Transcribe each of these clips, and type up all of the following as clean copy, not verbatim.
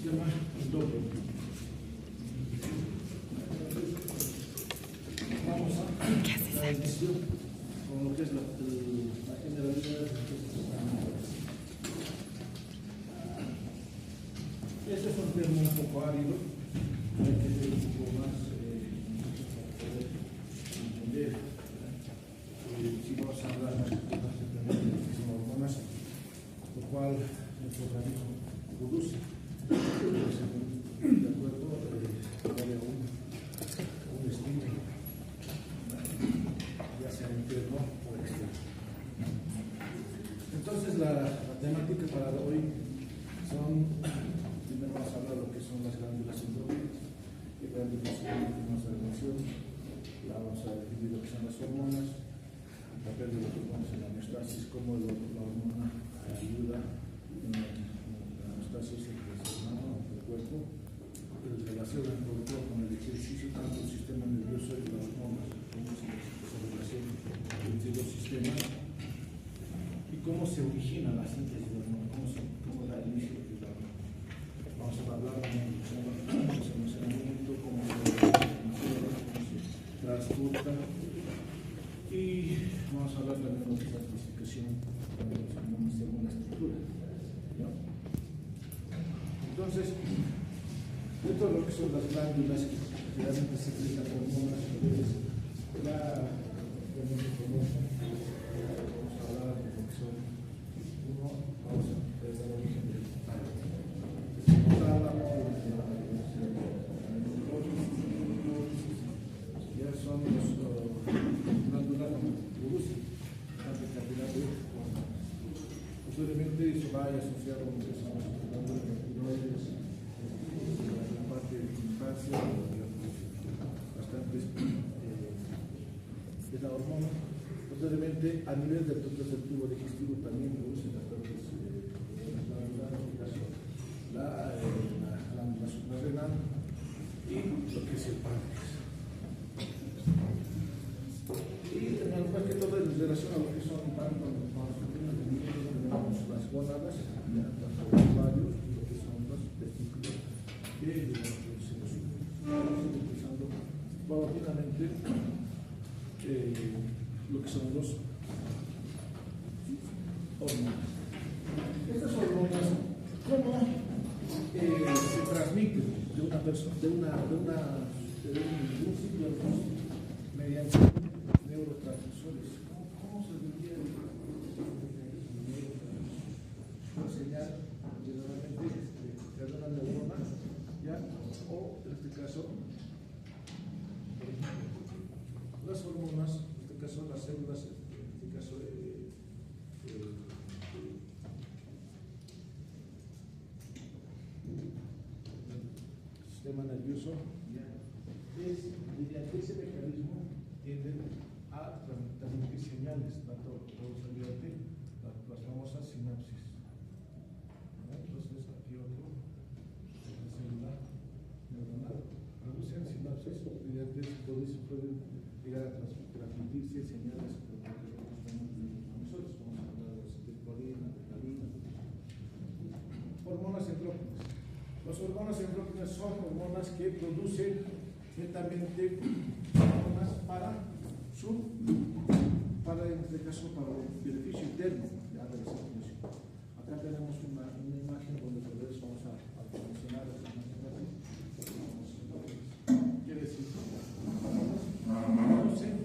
sistema doble. Vamos a la inicio con lo que es la generalidad de este sistema. Este es un termo un poco árido, hay que ser un poco más para poder entender. Si vamos a hablar más de hormonas, lo cual nuestro organismo produce, de acuerdo a un estímulo, ya sea interno o externo. Entonces, la temática para hoy son, primero vamos a hablar de lo que son las glándulas endócrinas, qué glándulas tenemos la relación, vamos a definir lo que son las hormonas, el papel de los hormonas en la homeostasis, cómo la hormona ayuda en la homeostasis del cuerpo, en relación sobre todo con el ejercicio, tanto el sistema nervioso y las hormonas, cómo se relaciona entre los sistemas y cómo se origina la síntesis de hormonas, cómo da inicio de la hormona. Vamos a hablar de almacenamiento, cómo se transporta, y vamos a hablar también de la clasificación según la estructura, ¿no? Entonces, dentro de lo que son las glándulas que realmente secretan hormonas, vamos a hablar de lo que son, vamos a ver el origen del tálamo, ya son los glándulas que producen cantidad de hormonas. Posiblemente se vaya asociado con lo que son las glándulas tiroides, la parte de infancia, bastantes de la hormona. Posiblemente a nivel del tubo digestivo también produce bastantes glándulas, en este caso la glándula suprarrenal y lo que es el páncreas. Y más que todo en relación a lo que son tanto las gónadas, tanto los ovarios y lo que son los testículos de los seres humanos. Estamos utilizando paulatinamente lo que son los hormonas. Estas hormonas, ¿cómo se transmiten de una persona, de un ciclo mediante neurotransmisores? ¿Cómo se diría una señal de una neurona, ¿ya? O en este caso, las hormonas, en este caso las células, en este caso sistema nervioso, mediante ese mecanismo tienden a transmitir señales, tanto mediante las famosas sinapsis. Entonces, aquí otro, celular neuronal, producen sinapsis, mediante eso pueden llegar a transmitirse señales por nosotros, vamos a hablar de acetilcolina, adrenalina. Hormonas endócrinas. Las hormonas endócrinas son hormonas que producen netamente hormonas para en este caso, para el beneficio interno de la circulación. Acá tenemos una imagen donde por eso vamos a mencionar las imágenes. Quiere decir, producen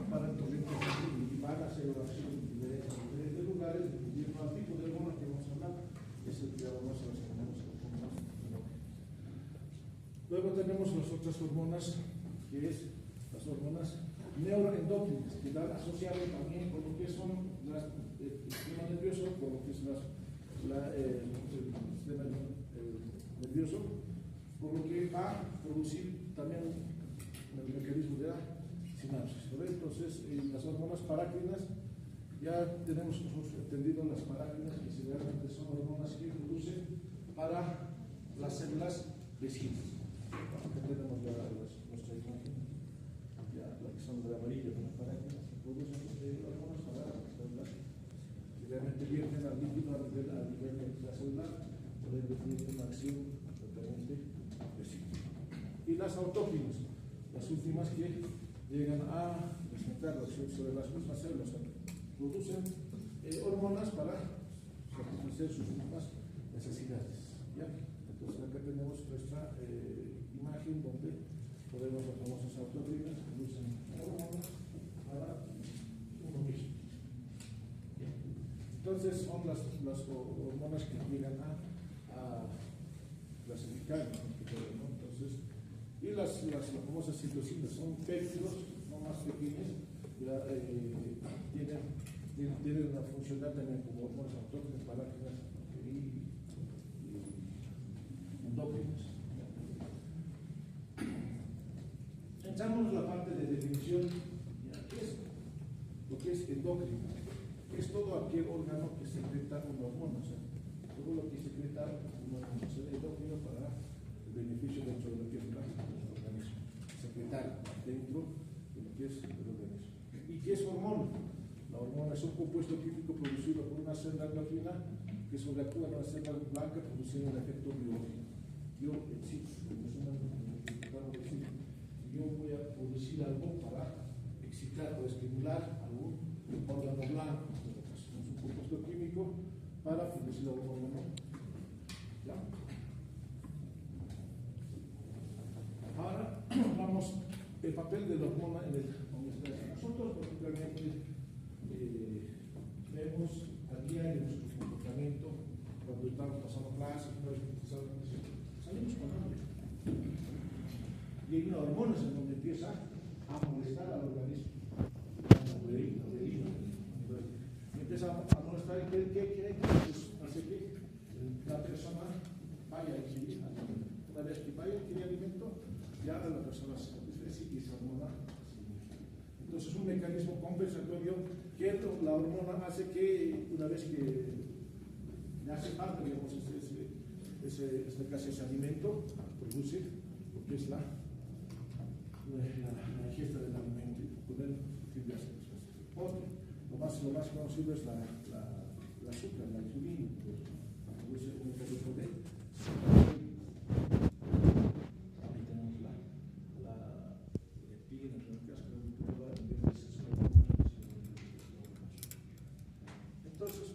para el torrente y van a hacer oración en diferentes lugares, dependiendo del tipo de hormonas que vamos a hablar, es el que vamos a relacionar con hormonas. Luego tenemos las otras hormonas, que es las hormonas neuroendócrinas, que están asociadas también con lo que son el sistema nervioso, con lo que es el sistema nervioso, por lo que va a producir también el mecanismo de la sinapsis. Entonces, las hormonas parácrinas, ya tenemos nosotros entendido las parácrinas, que realmente son hormonas que producen para las células vecinas. Aquí tenemos nuestra imagen, ya la que son de amarillo, las parácrinas que producen hormonas para las células. Si realmente vierten al líquido a nivel de la célula, pueden definir una acción las autógenas, las últimas que llegan a presentar la acción sobre las mismas células, producen hormonas para satisfacer sus mismas necesidades. ¿Ya? Entonces acá tenemos nuestra imagen donde podemos las famosas autógenas que producen hormonas para uno mismo. ¿Ya? Entonces son las hormonas que llegan a clasificar, ¿no? Entonces, y las famosas citocinas son péptidos, no más pequeños, ya, tienen una funcionalidad también como hormonas autógenas, parágenas y endógenas. Entramos la parte de definición. ¿Qué es lo que es endócrino? Es todo aquel órgano que secreta una hormona, o sea, todo lo que secreta una hormona, endócrino para el beneficio dentro de lo que es el organismo, secretar dentro de lo que es el organismo. ¿Y qué es hormona? La hormona es un compuesto químico producido por una célula endógena que sobreactúa en una célula blanca produciendo un efecto biológico. Yo voy a producir algo para excitar o estimular algún órgano blanco, es un compuesto químico para producir la hormona. ¿Ya? Ahora vamos el papel de la hormona en el homeostasis. Nosotros particularmente vemos a diario nuestro comportamiento cuando estamos pasando clases, salimos con hambre. Y hay unas hormonas en donde empieza a molestar al organismo. Empieza a molestar y ¿qué quiere? Pues hace que la persona vaya a ingerir alimento. Una vez que vaya a ingerir alimento, ya la persona se satisface y esa hormona. Entonces, un mecanismo compensatorio que la hormona hace que una vez que le hace falta, digamos, ese alimento, produce lo que es la ingesta del alimento y con él fin de hacer cosas. Lo más conocido es la azúcar, la insulina, pues, produce un mecanismo de ahí tenemos la leptina, entonces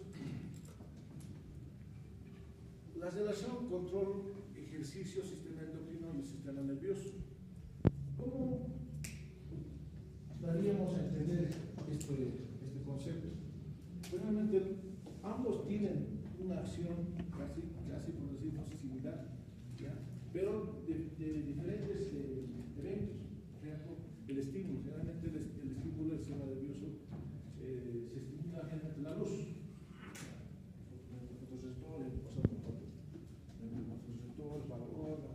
la relación control, ejercicio, sistema endocrino y el sistema nervioso. ¿Cómo daríamos a entender este concepto? Realmente ambos tienen una acción casi por decirlo similar, ¿ya? Pero de diferentes eventos. Por ejemplo, el estímulo. Generalmente el estímulo del sistema nervioso se estimula generalmente la luz. Los receptores, valor,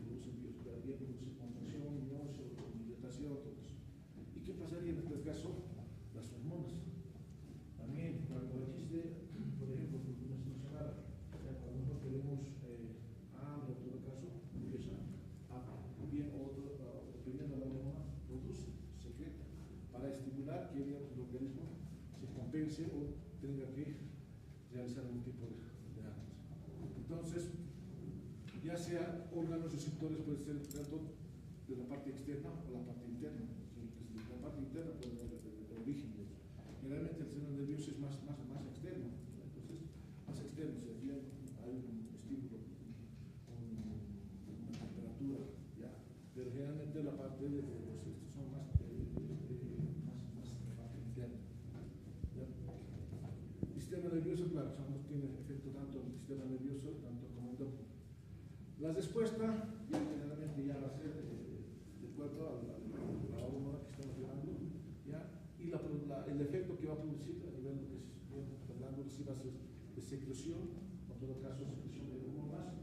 produce biocardia, produce contracción, miosis, dilatación, todo eso. ¿Y qué pasaría en este caso? Las hormonas. También, cuando existe, por ejemplo, cuando nosotros tenemos hambre, en todo caso, empieza bien dependiendo de la hormona, produce, secreta, para estimular que el organismo se compense o tenga que realizar algún tipo de actos. Entonces, ya sea órganos receptores, puede ser tanto de la parte externa o la parte interna. La parte interna puede ser el origen de eso. Generalmente el sistema nervioso es más externo. Entonces, más externo, si aquí hay un estímulo, una temperatura, ya. Pero generalmente la parte de los estos son más la parte interna. ¿Ya? El sistema nervioso, claro, tiene efecto tanto en el sistema nervioso, tanto como endocrino. La respuesta generalmente ya va a ser de acuerdo a la hormona que estamos llevando, ¿ya? Y el efecto que va a producir a nivel de lo que es hablando si va a ser de secreción, o en todo caso secreción de hormonas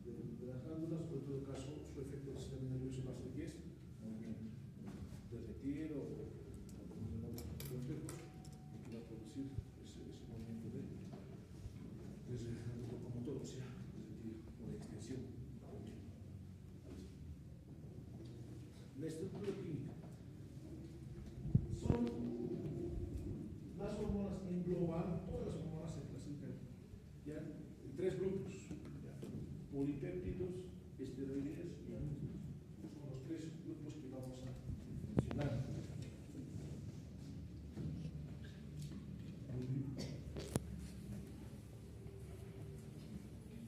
de las glándulas, o en todo caso su efecto del sistema nervioso va a ser que es movimiento, derretir o efecto que va a producir ese movimiento de locomotor, o sea, o de extensión. La estructura química son las hormonas en global, todas las hormonas se clasifican ya en tres grupos: ya, polipéptidos, esteroides y aminoácidos. son los tres grupos que vamos a mencionar.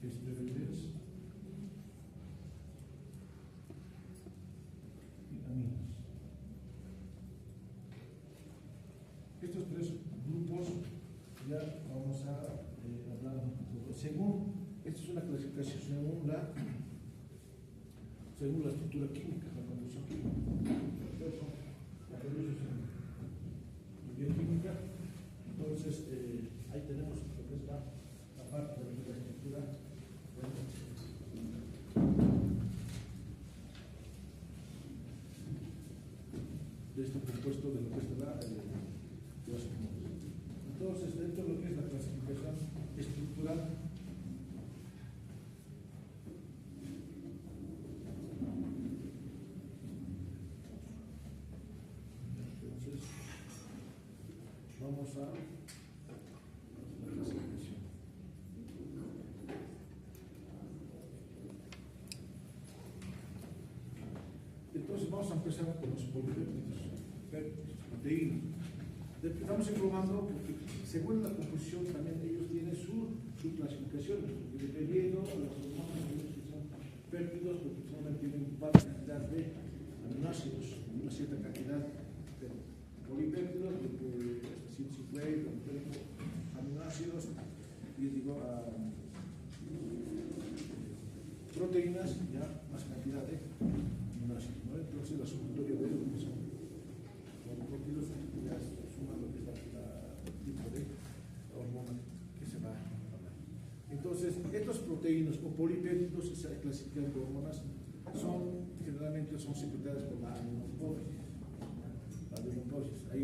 Esteroides y aminos. Estos tres grupos ya vamos a hablar según, esta es una clasificación según la estructura química, la composición química, la composición bioquímica. Entonces, ahí tenemos lo que es la parte de la estructura de este compuesto de lo que es de los hormonas. Entonces, dentro de lo que es la clasificación estructural, vamos a la clasificación. Entonces vamos a empezar con los polipéptidos, proteínas. Estamos informando porque según la composición también ellos tienen su clasificación, dependiendo de los hormonas que son péptidos, porque solamente tienen una cantidad de aminoácidos, una cierta cantidad de polipéptidos, hasta 150 aminoácidos, y digo, proteínas, ya más cantidad de aminoácidos, ¿no? Entonces la sumatoria de ellos que son polipéptidos ya suma lo que es el tipo de hormona que se va a hablar. Entonces, estas proteínas o polipéptidos que se clasifican como hormonas generalmente son secretadas por la adenopófisis. La adenopófisis, ahí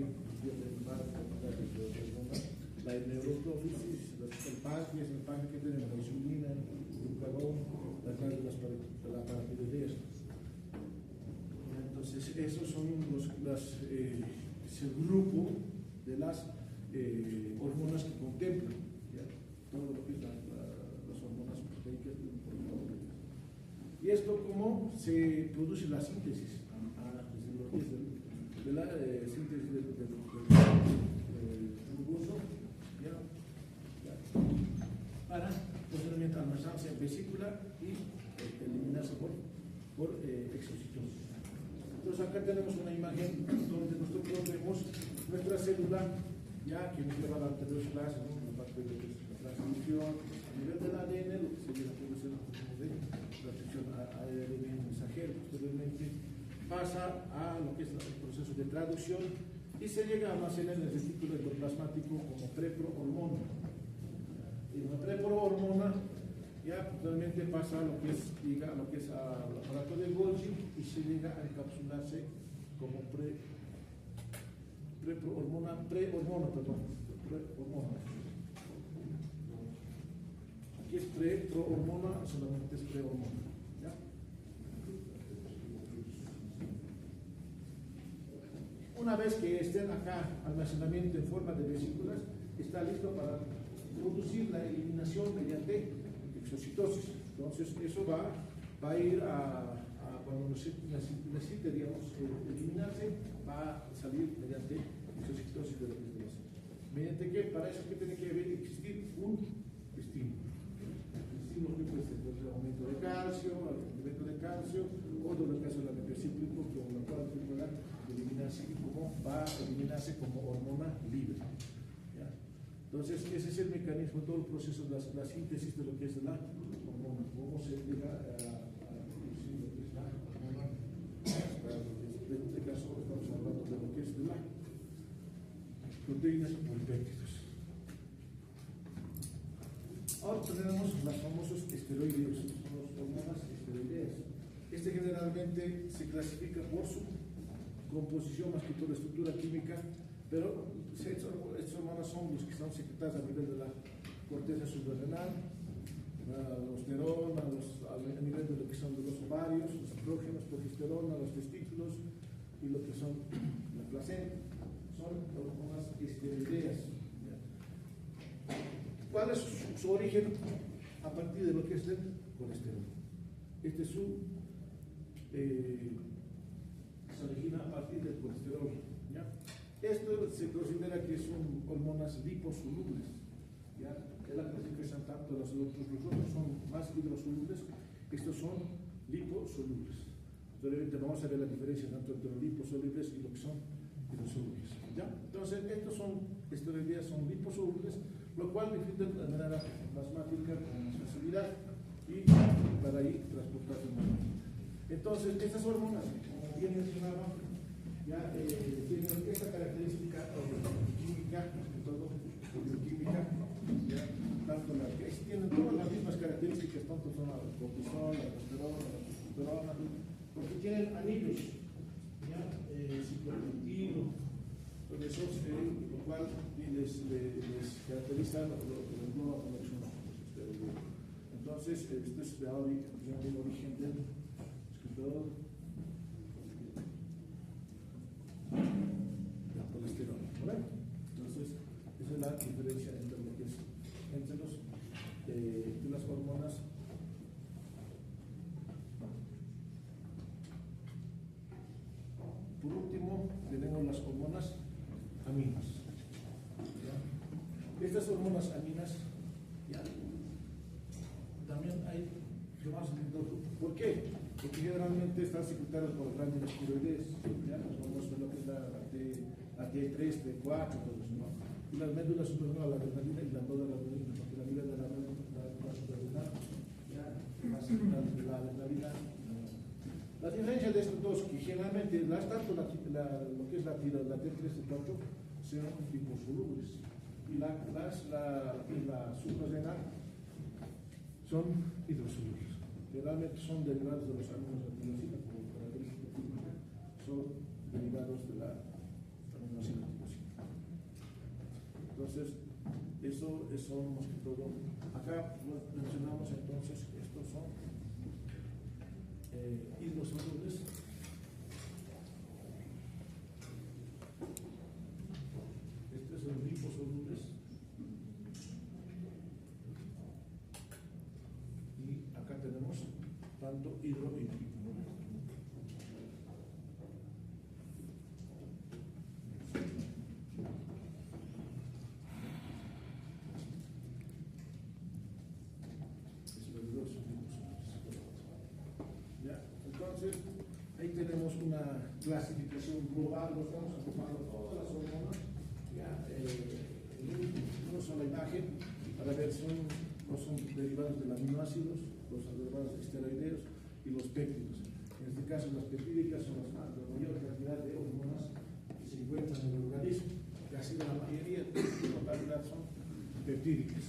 la neuroprófisis, el páncreas que tenemos la insulina, el glucagón, las glándulas paratiroideas. Entonces, esos son es el grupo de las hormonas que contemplan, ¿ya? Todo lo que es las hormonas proteicas. Y esto, ¿cómo se produce la síntesis? De la síntesis del glucoso, para posteriormente almacenarse en vesícula y eliminarse por exocitosis. Entonces acá tenemos una imagen donde nosotros vemos nuestra célula, ya que nos lleva a la anterior clase, ¿no? La parte de la transcripción, a nivel del ADN, lo que sería la producción de transcripción ADN mensajero, posteriormente pasa a lo que es el proceso de traducción y se llega a almacenar en el retículo endoplasmático como preprohormona. Y la preprohormona ya posteriormente pasa a lo que es, llega a lo que es al aparato de Golgi y se llega a encapsularse como prehormona. Aquí es prohormona, solamente es prehormona. ¿Ya? Una vez que estén acá almacenamiento en forma de vesículas, está listo para producir la eliminación mediante exocitosis. Entonces, eso va a ir cuando necesite, digamos, eliminarse, va a salir mediante exocitosis de la célula. ¿Mediante qué? Para eso que tiene que existir un estímulo. El estímulo que puede ser el aumento de calcio, o de lo que hace la microcíclico, con la cual pueda eliminarse va a eliminarse como hormona libre. ¿Ya? Entonces, ese es el mecanismo, todo el proceso de la síntesis de lo que es la hormona. ¿Cómo se llega a producir lo que es la hormona? En este caso, estamos hablando de lo que es de la proteínas y polipéptidos. Ahora tenemos los famosos esteroides, las hormonas esteroideas. Generalmente se clasifica por su composición, más que por la estructura química, pero estas hormonas son los que están secretadas a nivel de la corteza suprarrenal, la testosterona, a nivel de lo que son de los ovarios, los estrógenos, progesterona, los testículos y lo que son la placenta. Son hormonas esteroideas. ¿Cuál es su origen? A partir de lo que es el colesterol. Este es su se origina a partir del colesterol. ¿Ya? Esto se considera que son hormonas liposolubles. ¿Ya? Es la clasificación tanto los otros son más hidrosolubles, estos son liposolubles. Entonces vamos a ver la diferencia tanto entre los liposolubles y lo que son hidrosolubles. ¿Ya? Entonces estos hoy día son liposolubles, lo cual definen de manera plasmática con más facilidad y para ahí transportarse más. Entonces estas hormonas, como bien mencionaba, ya tienen esta característica química, sobre todo bioquímica, ya, tanto la que tienen todas las mismas características, tanto son la cortisol, la testosterona, la testosterona, porque tienen anillos, ya, ciclopeptino, todo eso, lo cual les caracteriza lo que son los esteroides. Entonces, esto es el origen del escritor. La colesterol, ¿vale? Entonces, esa es la diferencia entre lo que es entre las hormonas. Por último, tenemos las hormonas aminas. ¿Ya? Estas hormonas aminas, ¿ya? También hay más. ¿Por qué? Porque generalmente están secretadas por grandes tiroides, ¿ya? Vamos a lo que es la T3, T4, todo eso, ¿no? Y las médulas suprarrenales, la adrenalina y la noradrenalina, porque la nivel de la médula suprarrenal, ya, más de la adrenalina. La diferencia de estos dos, que generalmente tanto lo que es la T3, T4, son liposolubles, y la suprarrenal son hidrosolubles. Generalmente son derivados de los aminos de tirosina, como característica química, son derivados de la aminoácido tirosina. Entonces, eso son más que todo. Acá mencionamos entonces que estos son hidrosolubles. Estos son liposolubles. Y acá tenemos tanto hidro y lipo. ¿Ya? Entonces, ahí tenemos una clasificación global, lo estamos ocupando todas las hormonas, ya, una sola imagen, para ver no son derivados de los aminoácidos, los derivados esteroideos y los péptidos. En este caso, las peptídicas son la mayor cantidad de hormonas que se encuentran en el organismo, casi la mayoría de la totalidad son peptídicas.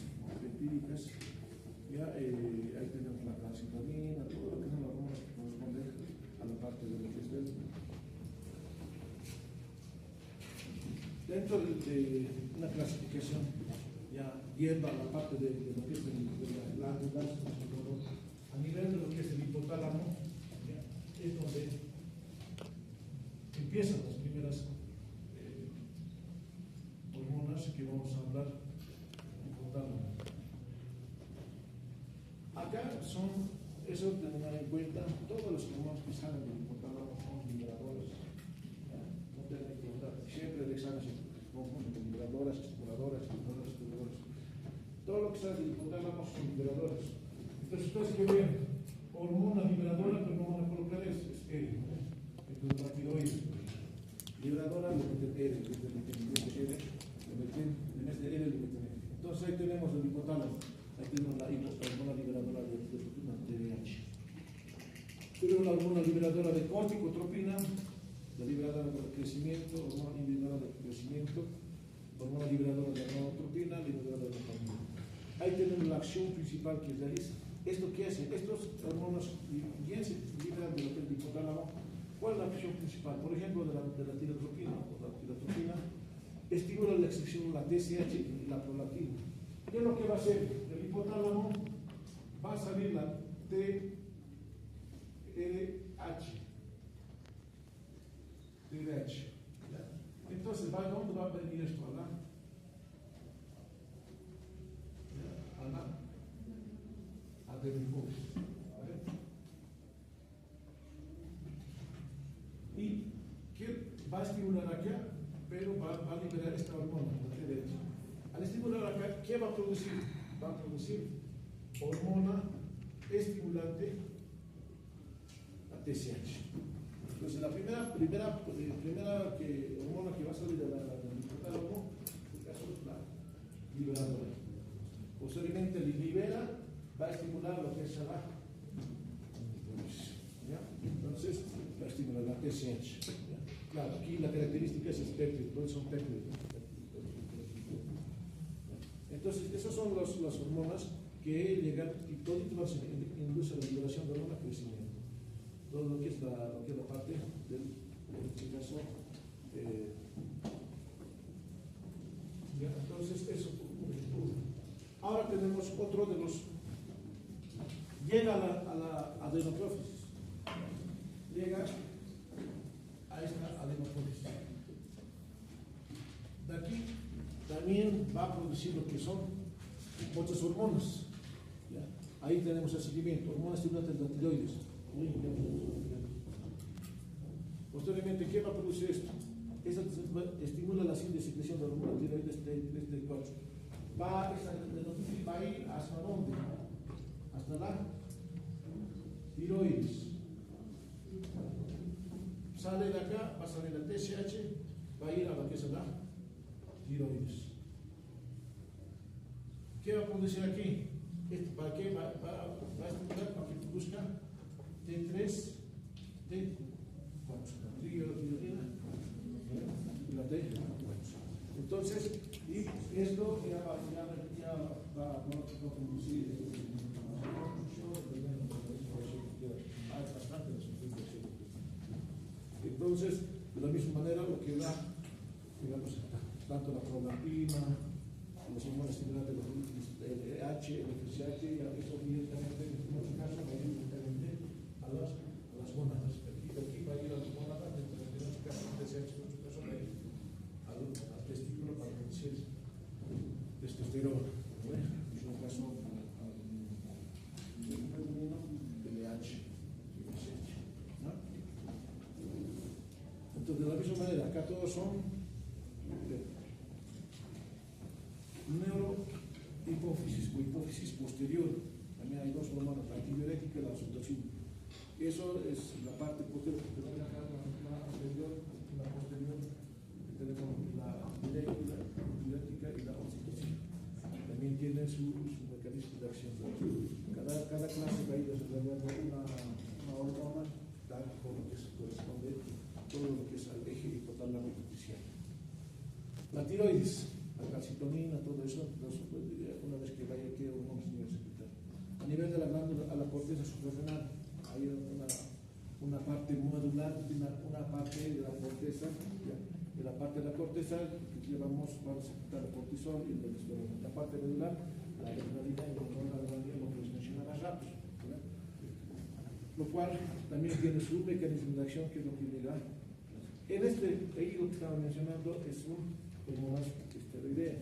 Ya, ahí tenemos la calcitonina, todo lo que son las hormonas que corresponden a la parte de lo que es dentro de una clasificación ya yendo a la parte de lo que es de las glándulas, a nivel de lo que es el hipotálamo, ya, es donde empiezan las primeras hormonas que vamos a hablar, hipotálamo. Acá eso tener en cuenta, todos los hormonas que salen del hipotálamo son liberadoras. No tener en cuenta, siempre el examen se confunde con liberadoras, estimuladoras. Todo lo que sale del hipotálamo son liberadoras. Entonces, ustedes que ven hormona liberadora, pero no van a colocar es L, ¿no? Entonces, la tiroides. Liberadora, le meten L, en vez de L, le meten L. Entonces, ahí tenemos el hipotálamo. Ahí tenemos la hormona liberadora de proteína TDH. Tenemos la hormona liberadora de corticotropina, la liberadora del crecimiento, hormona inhibidora del crecimiento, hormona liberadora de gonadotropina, liberadora de dopamina. Ahí tenemos la acción principal que realiza. ¿Esto qué hace? Estos hormonas bien se liberan de lo que es el hipotálamo. ¿Cuál es la acción principal? Por ejemplo, de la tirotropina o la tirotropina, estimula la excreción de la TSH y la prolactina. ¿Qué es lo que va a hacer? El hipotálamo va a salir la TRH. Entonces, ¿dónde va a venir esto? A la adenoides. va a estimular acá, pero va a liberar esta hormona, la derecha. Al estimular acá, ¿qué va a producir? Va a producir hormona estimulante, la TSH. Entonces, la primera hormona que va a salir del hipotálamo, en este caso es la liberadora. Posteriormente, libera, va a estimular lo que es la ¿ya? Entonces, va a estimular la TSH. ¿Ya? Claro, aquí la característica es péptido, todos son péptidos. Entonces, esas son las hormonas que llegan y todo induce a la liberación de hormona crecimiento. Todo lo que es la parte del, en este caso, ¿ya? Entonces, eso. Ahora tenemos otro de los. Llega a la adenoprófisis. Llega a esta adenoprófisis. De aquí también va a producir lo que son muchas hormonas. ¿Ya? Ahí tenemos el seguimiento, hormonas estimulantes de la tiroides. Posteriormente, ¿qué va a producir esto? Esta estimula la secreción de hormonas tiroides de 4. Va a ir hasta dónde? Hasta la tiroides. Sale de acá, va a salir la TSH, va a ir a la que es la tiroides. ¿Qué va a producir aquí? ¿Para qué? Va a estimular para que produzca T3, T4, triiotironina y la T4. Entonces, y esto ya va a producir bastante. Entonces, de la misma manera, lo que da, digamos, tanto la prolactina, los hormonas estimulantes, el LH, el FSH, eso directamente, en este caso, va a ir directamente a las gónadas. Aquí va a ir a las gónadas, en este caso, el TSH, en este caso, va a ir al testículo para producir testosterona. En este caso, el femenino, LH, FSH. Entonces, de la misma manera, acá todos son neurohipófisis o hipófisis posterior. También hay dos hormonas, la antidiurética y la oxitocina. Eso es la parte posterior, pero acá la anterior y la posterior, tenemos la diurética y la oxitocina. También tienen su mecanismo de acción. Cada clase va a ir desarrollando una hormona, tal como que se corresponde todo lo que es al eje hipotálamo hipofisial. La tiroides, la calcitonina, todo eso, una vez que vaya aquí, hormonas secretaria. A nivel de la glándula, a la corteza suprarrenal, hay una parte modular, una parte de la corteza, ¿ya? De la parte de la corteza que vamos a secretar el cortisol y el testosterona. La parte medular, la adrenalina y la adrenalina, lo que les mencionaba rápido. Lo cual también tiene su mecanismo de acción, que es lo que llega. En ahí lo que estaba mencionando es un hormonas esteroidea.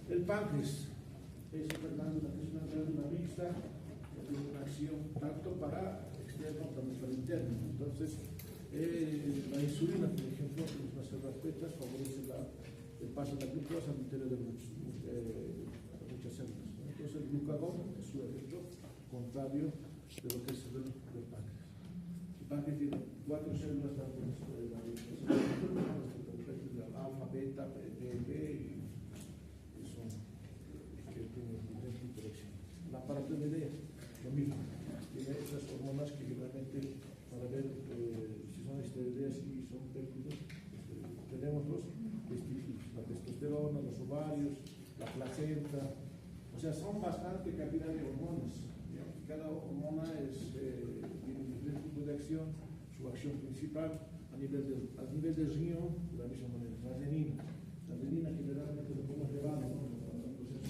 El páncreas es una glándula mixta que tiene una acción tanto para externo como para interno. Entonces, la insulina, por ejemplo, en nuestras carpetas favorece el paso de la glucosa al interior de muchas células. Entonces, el glucagón es su efecto contrario de lo que es el páncreas. El páncreas tiene 4 células, tanto la alfa, beta, B, y son que tienen diferentes interacciones. La paratiroidea, lo mismo, tiene esas hormonas que realmente, para ver si son esteroideas y son péptidos, tenemos los testículos, la testosterona, los ovarios, la placenta, o sea, son bastante cantidad de hormonas. Cada hormona tiene diferentes tipos de acción, su acción principal a nivel del riñón, de la misma manera. La adenina generalmente lo podemos llevar a un proceso de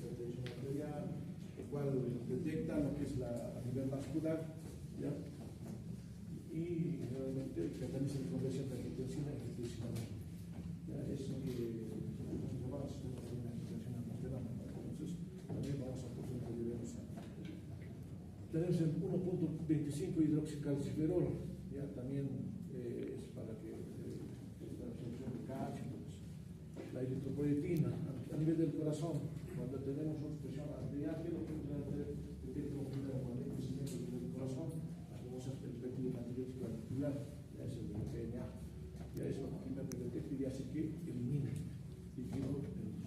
fermentación arterial, el cual detecta lo que es a nivel vascular, ¿ya? Y generalmente cataliza la conversión de angiotensina a angiotensina. Eso que nosotros llamamos una angiotensina. Entonces, también vamos a poder ayudarnos a Tenemos el 1.25 hidroxicalciferol, ya también es para que la absorción de calcio. La eritropoyetina a nivel del corazón, cuando tenemos una presión arterial, que lo que detecta un crecimiento del corazón, las famosas perspectivas antibióticas articular, ya es el PNA, ya es lo que me detecta y hace que elimine y que el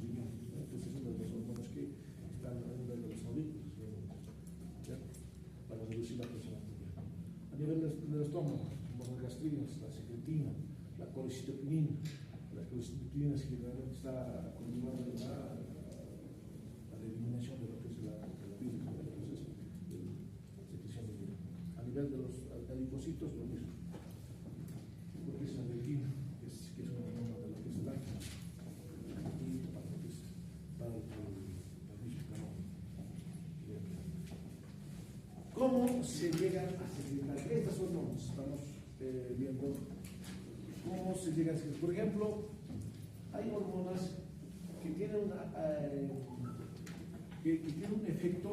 riñón. Entonces es una de las hormonas que están a nivel de los audículos, para reducir la presión arterial. A nivel del estómago, las gastrinas, la secretina, la colecistopinina. La colecistopinina que realmente está continuando la eliminación de lo que es la bile, el proceso de secreción de bile. A nivel de los adipocitos, lo mismo. Lo que es la leptina, que es una hormona de lo que es el acné, y para lo que es para el mismo calor. ¿Cómo se llegan a secretar estas hormonas? Estamos viendo cómo se llegan a secretar. Por ejemplo, hay hormonas que tienen, que tienen un efecto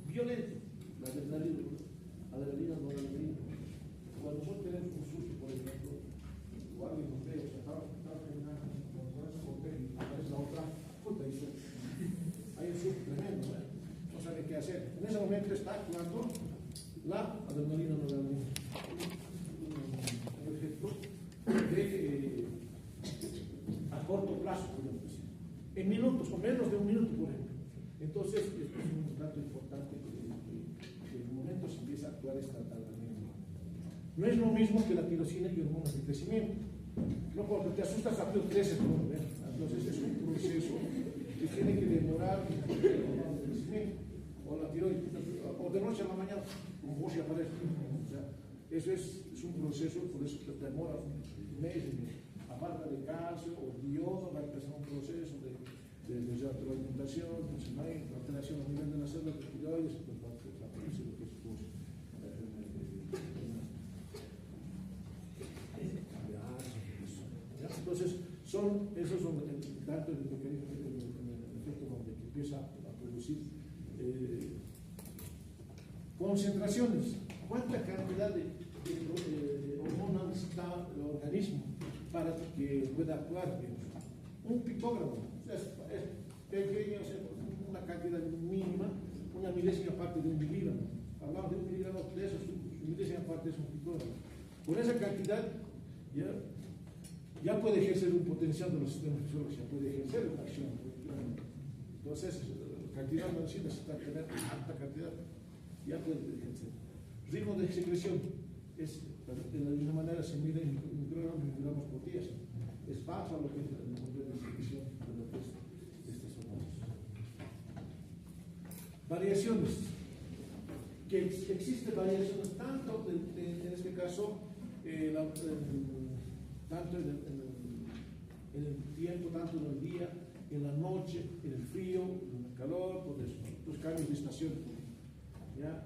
violento. La adrenalina, noradrenalina. Cuando nosotros tenemos un susto, por ejemplo, o alguien nos ve, o sea, estaba caminando, y aparece la otra, puta, hay un susto tremendo, no sabe qué hacer. En ese momento está actuando la adrenalina, noradrenalina. Un efecto a corto plazo, podemos decir, en minutos o menos de un minuto, por ejemplo. Entonces, esto es un dato importante que en momentos empieza a actuar esta adrenalina. No es lo mismo que la tirosina y hormonas de crecimiento. No, porque te asustas rápido, creces, ¿no? Entonces es un proceso que tiene que demorar el hormona de crecimiento, o la tiroides, o de noche a la mañana, como vos ya aparece. O sea, eso es un proceso, por eso que demora meses. A falta de calcio o yodo va a empezar un proceso de retroalimentación, entonces no hay alteración a nivel de las células de tiroides, pues va a aparecer lo que es entonces esos son tanto el mecanismo, el efecto donde empieza a producir concentraciones. ¿Cuánta cantidad de hormona necesita el organismo para que pueda actuar? Un picogramo, es pequeño, una cantidad mínima, una milésima parte de un miligramo. Hablamos de un miligramo de eso, una milésima parte es un picogramo. Con esa cantidad ya puede ejercer un potencial de los sistemas fisiológicos, ya puede ejercer una acción. Entonces, la cantidad no necesita tener alta cantidad, ya puede ejercer. Ritmo de secreción es, de la misma manera se mide en microgramos por día. Es bajo lo que es el nivel de secreción de lo que es estas hormonas. Variaciones. Que existen variaciones tanto en este caso, tanto en el tiempo, tanto en el día, en la noche, en el frío, en el calor, por eso, los cambios de estación, ¿ya?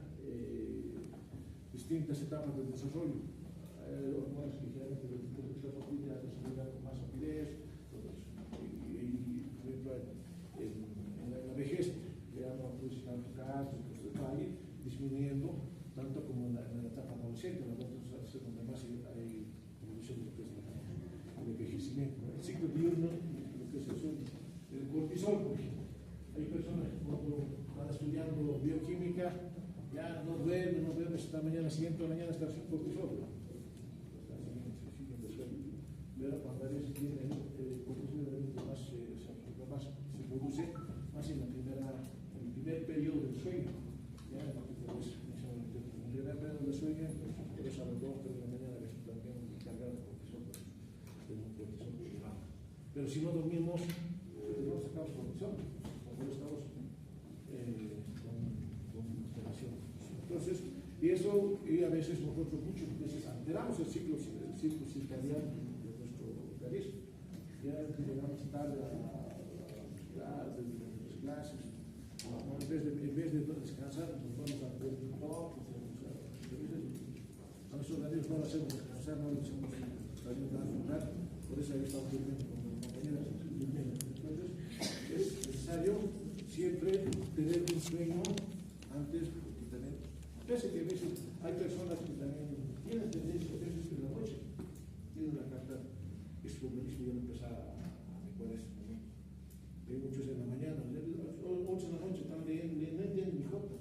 Distintas etapas del desarrollo. Hormonas que generalmente desarrollan con más rapidez, y por ejemplo, en la vejez ya no produce tanto calcio, entonces va a ir disminuyendo tanto como en la etapa adolescente, donde más hay evolución de lo que es el envejecimiento. El ciclo diurno, lo que es el cortisol, porque hay personas que cuando van estudiando bioquímica ya no duermen, esta mañana, siguiente mañana está sin cortisol. Pero cuando a veces tiene el cortisol más se produce más en el primer periodo del sueño. Ya en lo que puedes mencionar en el primer periodo del sueño, por eso a las 2 de la mañana también cargar el cortisol, tenemos un cortisol elevado. Pero si no dormimos, no sacamos cortisol, porque estamos con alteración. Entonces, y eso, y a veces nosotros muchas veces alteramos el ciclo circadiano de nuestro organismo. Ya llegamos tarde a las clases, en vez de descansar, nos vamos a ver TikTok, a nuestros organismos no lo hacemos descansar, no lo hacemos ayudar, por eso ahí estamos durmiendo con los compañeros. Entonces, es necesario siempre tener un sueño antes de tener Pese que a veces hay personas que también tienen tendencia, a veces en la noche, tienen la carta, es su organismo ya no empieza a mejorar eso. Hay muchos en la mañana, 8 de la noche están leyendo, no entienden ni jota.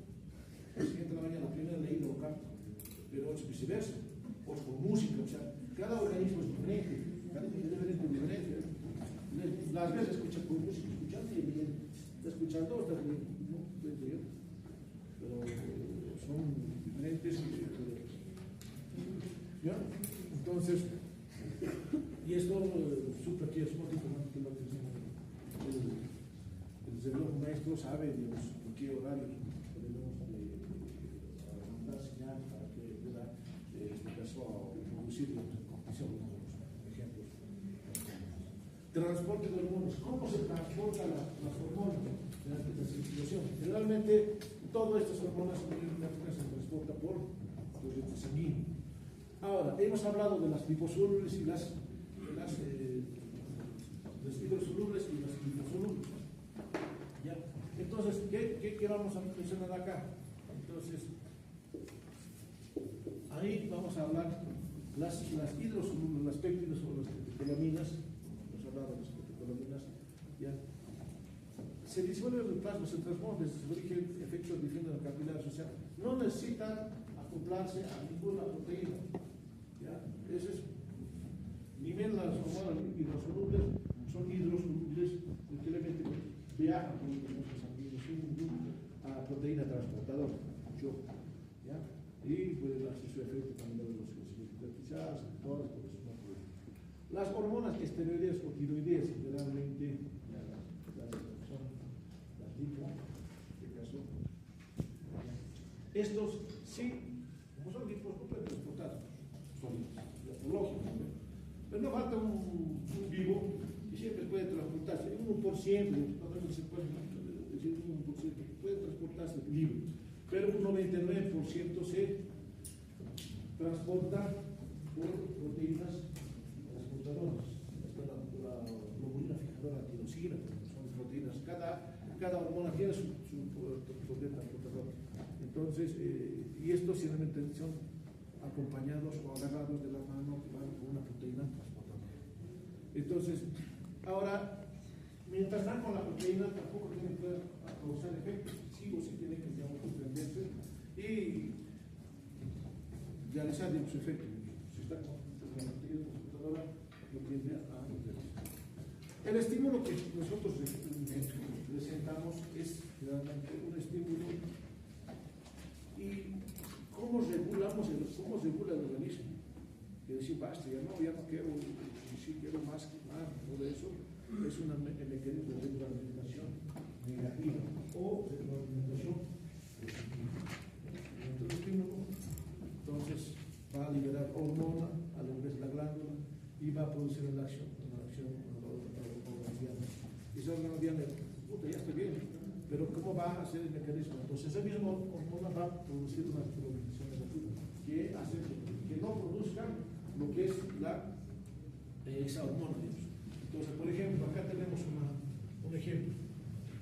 El siguiente de la mañana, primero leído lo canto, pero 8 viceversa, 8 con música, o sea, cada organismo es diferente, cada individuo es diferente. Las veces escuchan con música, escuchando y leyendo, está escuchando, está leyendo, no, pero son diferentes. ¿Ya? Entonces, y esto supe que es muy importante que lo que el reloj maestro sabe, digamos, en qué horario debemos mandar señal para que pueda, en este caso, producir los ejemplos. Transporte de hormonas. ¿Cómo se transportan las hormonas en esta situación? Generalmente, todas estas hormonas se transportan por corriente sanguínea. Ahora, hemos hablado de las liposolubles y las hidrosolubles y las liposolubles. ¿Ya? Entonces, ¿qué vamos a mencionar acá? Entonces, ahí vamos a hablar las hidrosolubles, las péptidos o las catecolaminas. Hemos hablado de las catecolaminas. ¿Ya? Se disuelve el plasma, se transforma desde su origen, efectos difieren capilares, o sea, no necesitan acoplarse a ninguna proteína. ¿Ya? Ese es, ni bien las hormonas hidrosolubles son hidrosolubles, literalmente viajan por los vasos sanguíneos sin a proteína transportadora, ¿ya? Y pueden hacer su efecto también de los sintetizados, todas las cosas. Las hormonas esteroideas o tiroideas, generalmente son las lipo, en este caso. Estos sí, como son lipos, no pueden transportar sólidos, lógico, pero no falta un vivo que siempre puede transportarse, un 1%, no se puede decir un 1%, puede transportarse libre, pero un 99% se transporta por proteínas transportadoras. La globulina fijadora, la tirosina, son proteínas. Cada hormona tiene su proteína transportadora. Entonces, y estos generalmente son acompañados o agarrados de la mano que van con una proteína transportadora. Entonces, ahora, mientras están con la proteína, tampoco tienen que causar efectos. Sí o sí tienen que, digamos, comprenderse y realizar su efecto. Si está con la proteína transportadora, lo tiende a entenderse. El estímulo que nosotros presentamos es realmente un estímulo. ¿Y cómo regula el organismo? Que decir, basta, ya no quiero, si quiero más, todo eso es un mecanismo de retroalimentación negativa o retroalimentación positiva. Entonces va a liberar hormona a lo que es la glándula y va a producir una acción organodiana. Y esa organodiana, ya está bien, pero ¿cómo va a hacer el mecanismo? Entonces esa misma hormona va a producir una retroalimentación negativa que hace que no produzca lo que es esa hormona, digamos. Entonces, por ejemplo, acá tenemos un ejemplo.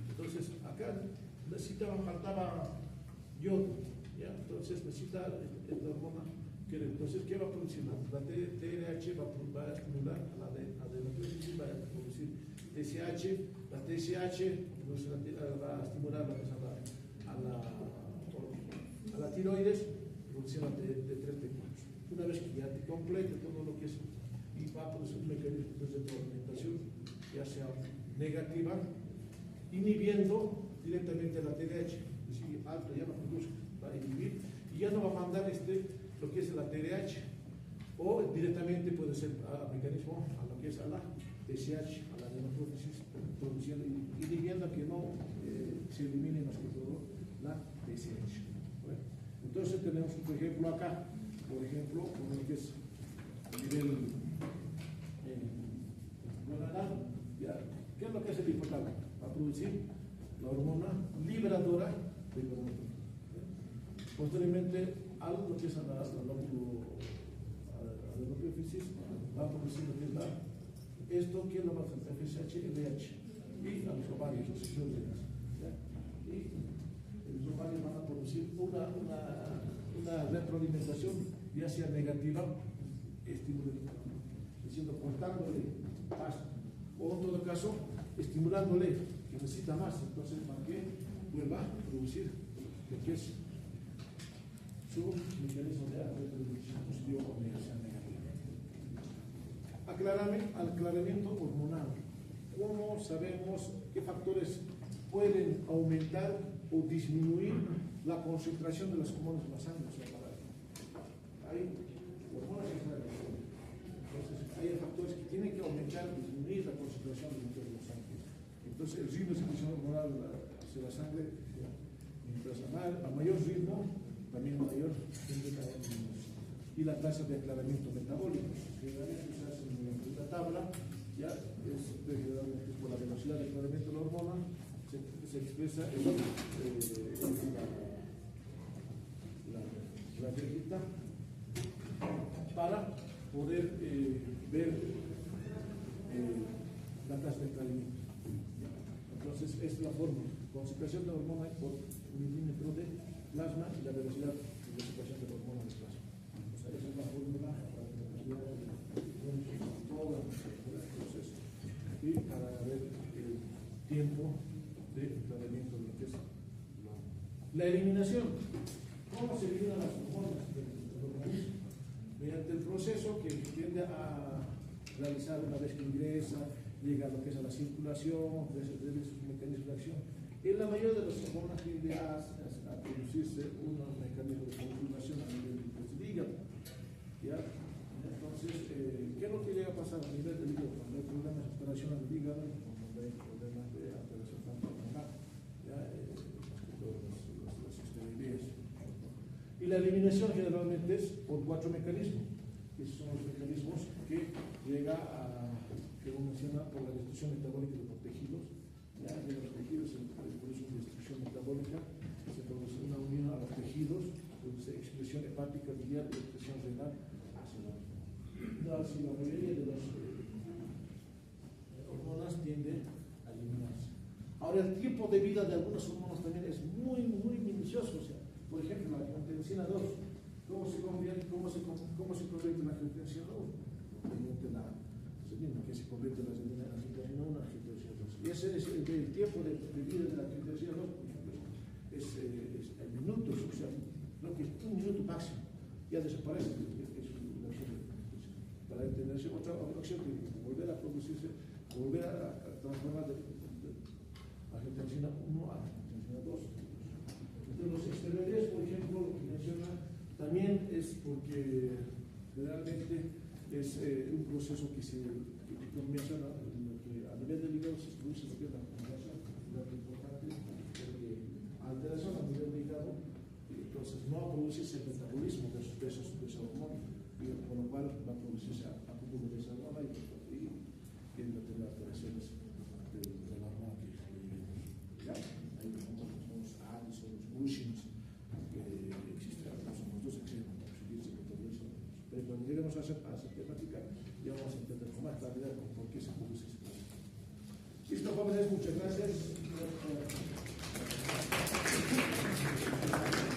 Entonces, acá faltaba yodo, ¿ya? Entonces necesita esta hormona. Entonces, ¿qué va a producir? La TRH va a estimular a la adenocorticis, va a producir TSH, la TSH va a estimular a la tiroides, produciendo T3, T4. Una vez que ya te complete todo lo que es, y va a producir un mecanismo de retroalimentación, ya sea negativa, inhibiendo directamente la TRH, es decir, alto ya no produce, va a inhibir y ya no va a mandar lo que es la TRH, o directamente puede ser al mecanismo, a lo que es a la TSH, a la adenocorticis, produciendo, inhibiendo que no se elimine más que todo la TSH. Bueno, entonces tenemos un ejemplo acá, por ejemplo, con lo que es a nivel gonadal, ¿qué es lo que hace el hipotálamo? Va a producir la hormona liberadora del gonadal. Posteriormente, algo que es a la adenocorticis va a producir lo que es esto, ¿quién lo va a hacer? FSH, LH y a los ovarios, los ovarios van a producir una una retroalimentación, ya sea negativa, diciendo, cortándole pasto, o en todo caso, estimulándole que necesita más, entonces para que vuelva a producir lo que es su mecanismo de reproducción positiva o negación negativa. Aclaramiento hormonal. ¿Cómo sabemos qué factores pueden aumentar o disminuir la concentración de las hormonas en la sangre? O sea, hay hormonas extraordinarias. Entonces, hay factores que tienen que aumentar o disminuir la concentración de la sangre. Entonces, el ritmo de secreción hormonal hacia la sangre, mientras a mayor ritmo, también mayor disminución. Y la tasa de aclaramiento metabólico, que generalmente se hace en la tabla, ya es generalmente por la velocidad de aclaramiento de la hormona, se expresa en la grafita para poder ver la tasa de aclaramiento. Entonces, es la forma: concentración de la hormona por milímetro de plasma y la velocidad de concentración de la hormona de plasma. O sea, esa es la fórmula para la velocidad de todo el proceso y para ver el tiempo de aclaramiento de lo que es la eliminación. ¿Cómo se eliminan las hormonas del organismo? Mediante el proceso que tiende a realizar una vez que ingresa, llega a lo que es a la circulación, desde sus mecanismos de acción. En la mayoría de las hormonas tiende a producirse un mecanismo de confirmación a nivel del hígado. ¿Ya? Entonces, ¿qué es lo que llega a pasar a nivel del hígado? Cuando hay problemas de alteración del hígado, cuando hay problemas de alteración tanto hormonal, ¿ya? Más que todo las esteroideas. Y la eliminación generalmente es por 4 mecanismos. Esos son los mecanismos que llega a, que uno menciona, por la destrucción metabólica de los tejidos. Ya de los tejidos se produce una destrucción metabólica, se produce una unión a los tejidos, produce expresión hepática biliar y expresión renal hacia la mayoría de las hormonas tiende a eliminarse. Ahora, el tiempo de vida de algunas hormonas también es muy minucioso. O sea, por ejemplo, la angiotensina 2, ¿cómo se convierte en la angiotensina 2? Mediante la adenina, que se convierte en la angiotensina 1 a angiotensina 2. Y ese es el tiempo de vida de la angiotensina 2, por ejemplo, es en minutos, o sea, creo que es 1 minuto máximo, ya desaparece. Para entenderse, otra opción que volver a producirse, volver a transformar de angiotensina 1 a angiotensina 2. Entonces, los esteroides, por ejemplo, lo que menciona, también es porque realmente es un proceso que menciona que a nivel del hígado se produce lo que es la acumulación, lo importante, porque alteración a nivel del hígado, entonces no va a producirse el metabolismo de esa hormona, con lo cual va a producirse acúmulo de esa hormona y tiende a tener alteraciones de la hormona que ¿ya? Hay los ADIs o los Cushings que existen, son los dos extremos, pero cuando lleguemos a esa temática ya vamos a entender con más claridad por qué se produce ese proceso. Listo, jóvenes, muchas gracias.